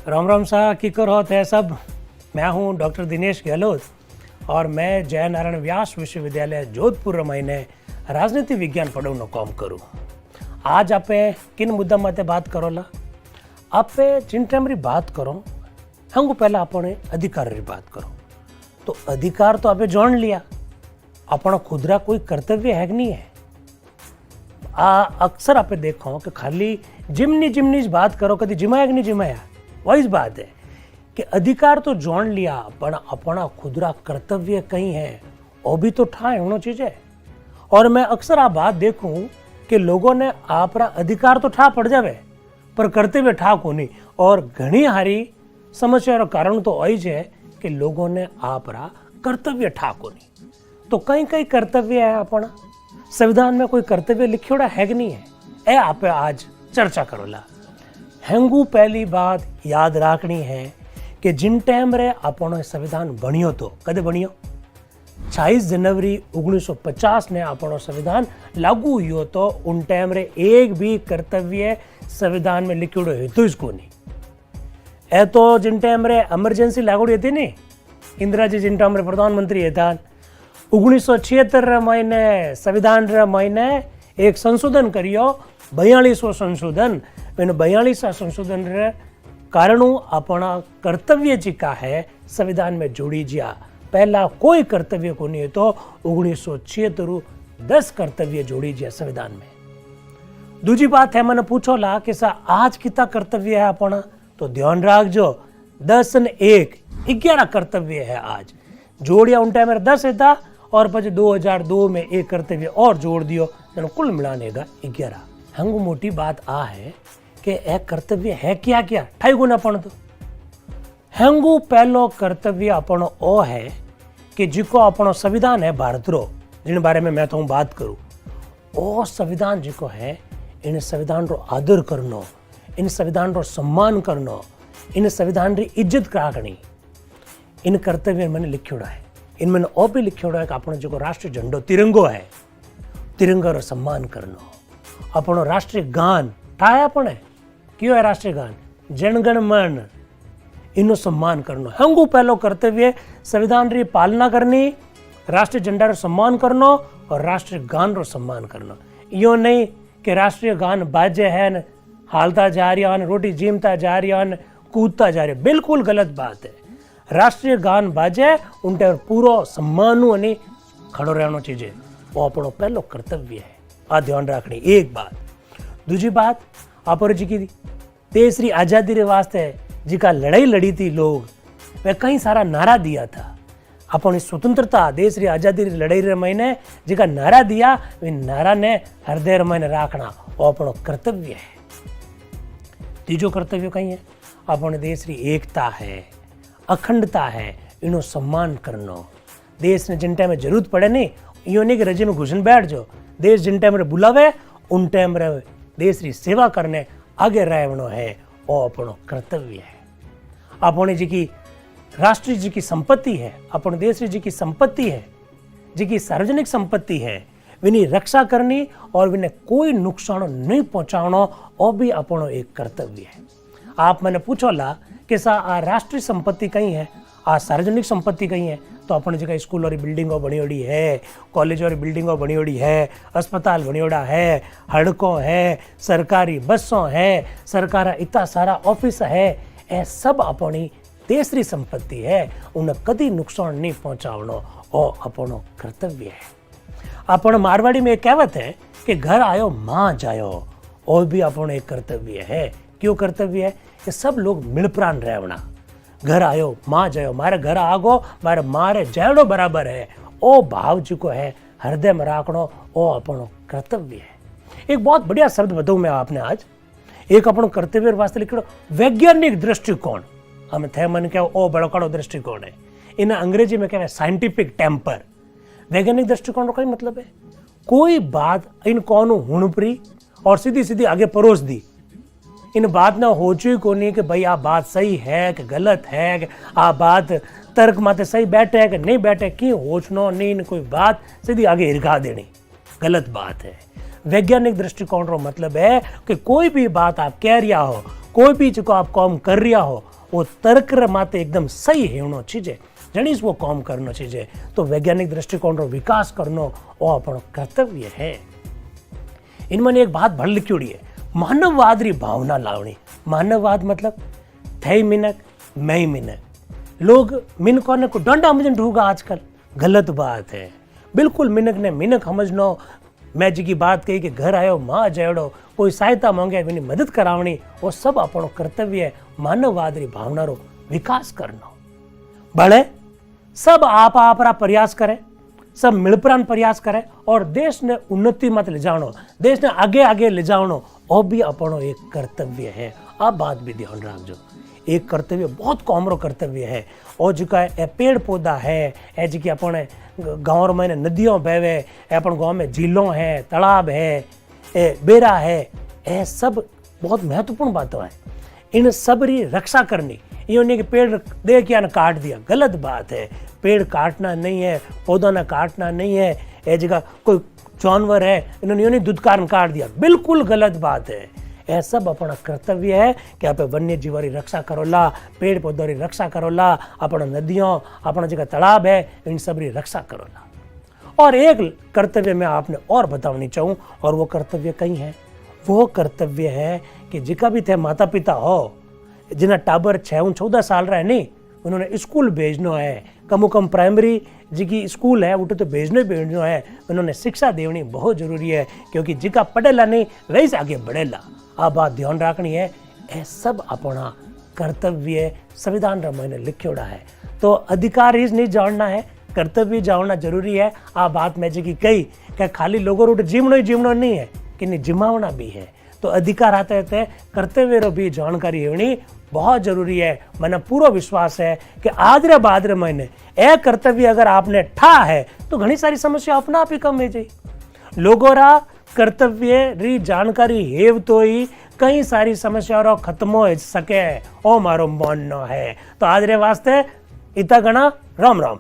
राम राम सा की कर होते हैं सब। मैं हूं डॉक्टर दिनेश गहलोत और मैं जय नारायण व्यास विश्वविद्यालय जोधपुर महीने राजनीति विज्ञान पढ़ावવાનું काम करूँ। आज आपे किन मुद्दा माते बात करोला? आपे चिंता मेरी बात करो हम पहला अपने अधिकार री बात करो। तो अधिकार तो आपे जान लिया, अपना खुदरा कोई कर्तव्य है कि नहीं है? अक्सर आपे देखो कि खाली जिमनी बात करो, कभी जिमाया कि नहीं जिमाया, वही बात है कि अधिकार तो जान लिया पर अपना खुदरा कर्तव्य कहीं है वो भी तो ठाए होना चाहिए। और मैं अक्सर आ बात देखूं कि लोगों ने आपरा अधिकार तो ठा पड़ जावे पर कर्तव्य ठा को नहीं। और घनी हारी समस्या कारण तो वही है कि लोगों ने आपरा कर्तव्य ठा को नहीं। तो कई कई कर्तव्य है अपना संविधान में, कोई कर्तव्य लिखियोड़ा है कि नहीं है, ए आप आज चर्चा करोला। हेंगू पहली बात याद रखनी है कि जिन टाइम रे अपनो संविधान बनियो तो कदे बनियो 26 जनवरी 1950 ने अपनो संविधान लागू हुई तो उन टाइम रे एक भी कर्तव्य संविधान में लिखियोड़ो है तो इसको नहीं ए तो जिन टाइम रे इमरजेंसी लागू थी नी, इंदिरा जी जिन टाइम रे प्रधानमंत्री था 1976 महीने संविधान रे महीने एक संशोधन करियो 42वां संशोधन। 42वां संशोधन रे कारण अपना कर्तव्य चिका है संविधान में जोड़ी जिया। पहला कोई कर्तव्य को नहीं तो 1976 10 कर्तव्य जोड़ी जिया संविधान में। दूसरी बात है मैंने पूछो ला कि सा आज कितना कर्तव्य है अपना, तो ध्यान रख जो 10 ने 1 11 कर्तव्य है आज जोड़िया। उन टाइम 10 था और પછી 2002 में एक कर्तव्य और जोड़ दियो तो कुल मिलाने का 11। हंगू मोटी बात आ है कि एक कर्तव्य है क्या क्या ठाई गुना पण तो हंगू पहलो कर्तव्य अपनो ओ है कि जिको अपनो संविधान है भारत रो, जिन बारे में मैं तो बात करूं, ओ संविधान जिको है इन संविधान रो आदर करनो, इन संविधान रो सम्मान करनो, इन संविधान री इज्जत करनी, इन कर्तव्य मैंने लिखियोड़ा है। इनमें ओ भी लिखियोड़ा है कि अपनो जो राष्ट्रीय झंडो तिरंगो है, तिरंगा रो सम्मान करनो, अपनो राष्ट्रीय गान ठाया पण है क्यों है राष्ट्रीय गान जनगण मन, इनो सम्मान करनो। हंगू पहलो कर्तव्य संविधान री पालना करनी, राष्ट्रीय झंडा रो सम्मान करनो और राष्ट्रीय गान रो सम्मान करनो। यो नहीं कि राष्ट्रीय गान बाजे है हालता जा रहा है, रोटी जीमता जा रहा है, कूदता जा रहा है, बिल्कुल गलत बात है। राष्ट्रीय गान बाजे उनटे पूरा सम्मानु अने खड़ो रहना चाहिए, वो अपनो पहलो कर्तव्य है। आ ध्यान रखनी एक बात। दूसरी बात आप जी की देश री आजादी रे वास्ते जिका लड़ाई लड़ी थी लोग, वे कई सारा नारा दिया था। अपनी स्वतंत्रता देश री आजादी री लड़ाई रे महीने जिका नारा दिया वे नारा ने हृदय महीने रखना वो अपनो कर्तव्य है। तीजो कर्तव्य कहीं है अपने देश री एकता है, अखंडता है, इनो सम्मान करनो। देश ने जिन टाइम में जरूरत पड़े नहीं यो नहीं कि रजे में घुसन बैठ जाओ, देश जिन टाइम रे बुलावे उन टाइम रे देश री सेवा करने आगे रहनो है, वो अपनो कर्तव्य है। अपने जी की राष्ट्रीय जी की संपत्ति है, अपने देश जी की संपत्ति है, जी की सार्वजनिक संपत्ति है, विनी रक्षा करनी और विने कोई नुकसान नहीं पहुंचानो वो भी अपनो एक कर्तव्य है। आप मैंने पूछो ला कि सा आ राष्ट्रीय संपत्ति कहीं है, आ सार्वजनिक संपत्ति कहीं है, तो अपने जगह स्कूल और बिल्डिंगों बनी ओड़ी है, कॉलेज और बिल्डिंगों बनी ओड़ी है, अस्पताल बनी ओड़ा है, हड़कों है, सरकारी बसों है, सरकार इतना सारा ऑफिस है, ये सब अपनी तेसरी संपत्ति है, उन्हें कभी नुकसान नहीं पहुंचावनो वो अपनो कर्तव्य है। अपन मारवाड़ी में एक कहावत है कि घर आयो माँ जायो, और भी अपनो एक कर्तव्य है। क्यों कर्तव्य है कि सब लोग मिलप्राण रहना, घर आयो माँ जायो, मारे घर आगो मारे मारे जैडो बराबर है, ओ भाव जी को है हृदय में राखनो ओ अपनो कर्तव्य है। एक बहुत बढ़िया शब्द बताऊं मैं आपने आज, एक अपनो कर्तव्य वास्ते लिखो वैज्ञानिक दृष्टिकोण। हम थे मन क्या ओ बड़ो कड़ो दृष्टिकोण है, इन अंग्रेजी में क्या साइंटिफिक टेम्पर। वैज्ञानिक दृष्टिकोण का मतलब है कोई बात इन कौन हुणपरी और सीधी सीधी आगे परोस दी, इन बात ना होची को नहीं कि भाई आ बात सही है कि गलत है, कि आ बात तर्क माते सही बैठे है कि नहीं बैठे, की होचनो नहीं, इन कोई बात सीधी आगे हिरगा देनी गलत बात है। वैज्ञानिक दृष्टिकोण रो मतलब है कि कोई भी बात आप कह रिया हो, कोई भी जो आप काम कर रिया हो, वो तर्क रे माते एकदम सही होना चाहिए, जनीस वो काम करना चाहिए। तो वैज्ञानिक दृष्टिकोण रो विकास करनो वो अपन कर्तव्य है। इनमें एक बात भल लिखी है, मानववाद री भावना लावनी। मानववाद मतलब थे मिनक मैं मिनक, लोग मिनकों ने को डंडा समझन ढूंगा आजकल, गलत बात है। बिल्कुल मिनक ने मिनक समझनो। मैं जी की बात कही कि घर आयो माँ जयड़ो, कोई सहायता मांगे मेरी मदद करावनी, वो सब अपनो कर्तव्य है। मानववाद री भावना रो विकास करना भले सब आप प्रयास करे, सब मिलप्राण प्रयास करे और देश ने उन्नति मत ले जानो, देश ने आगे आगे ले जानो, वो भी अपनो एक कर्तव्य है। आप बात भी ध्यान रखजो, एक कर्तव्य बहुत कॉमरो कर्तव्य है। और जो ए पेड़ पौधा है, ए जी अपने गाँव में नदियों बहवे, अपन गाँव में झीलों है, तालाब है, ए बेरा है, ये सब बहुत महत्वपूर्ण बातें हैं। इन सब री रक्षा करनी, ये नहीं कि पेड़ देख या काट दिया, गलत बात है। पेड़ काटना नहीं है, पौधा ना काटना नहीं है। ये जगह कोई जानवर है, इन्होंने नहीं दुदकार काट दिया, बिल्कुल गलत बात है। यह सब अपना कर्तव्य है कि आप वन्य जीवों की रक्षा करोला, पेड़ पौधों की रक्षा करोला, अपना नदियों, अपना जगह तालाब है, इन सब की रक्षा करोला। और एक कर्तव्य मैं आपने और बतानी चाहूँ, और वो कर्तव्य कहीं है, वो कर्तव्य है कि जिका भी थे माता पिता हो, जिन्हें टाबर 6-14 साल रहे नहीं, उन्होंने स्कूल भेजना है, कम प्राइमरी जी की स्कूल है उठे तो भेजना है, उन्होंने शिक्षा देनी बहुत जरूरी है, क्योंकि जिका पढ़ेला नहीं वही से आगे बढ़ेला। आ बात ध्यान रखनी है। यह सब अपना कर्तव्य संविधान रा मैंने लिखोड़ा है। तो अधिकार ही नहीं जानना है, कर्तव्य जानना जरूरी है। आ बात मैं जी की कही कि खाली लोगों रूट जीवनो ही जीवनो नहीं है, कि नहीं जिमावना भी है। तो अधिकार आते रहते कर्तव्य रो भी जानकारी होनी बहुत जरूरी है। मैंने पूरा विश्वास है कि आज रे बाद रे महीने ए कर्तव्य अगर आपने ठा है तो घनी सारी समस्या अपना आप ही कम हो जाए। लोगों रा कर्तव्य री जानकारी हेव तो ही कई सारी समस्या रो खत्म हो सके, ओ मारो मानना है। तो आज रे वास्ते इतना गणा राम राम।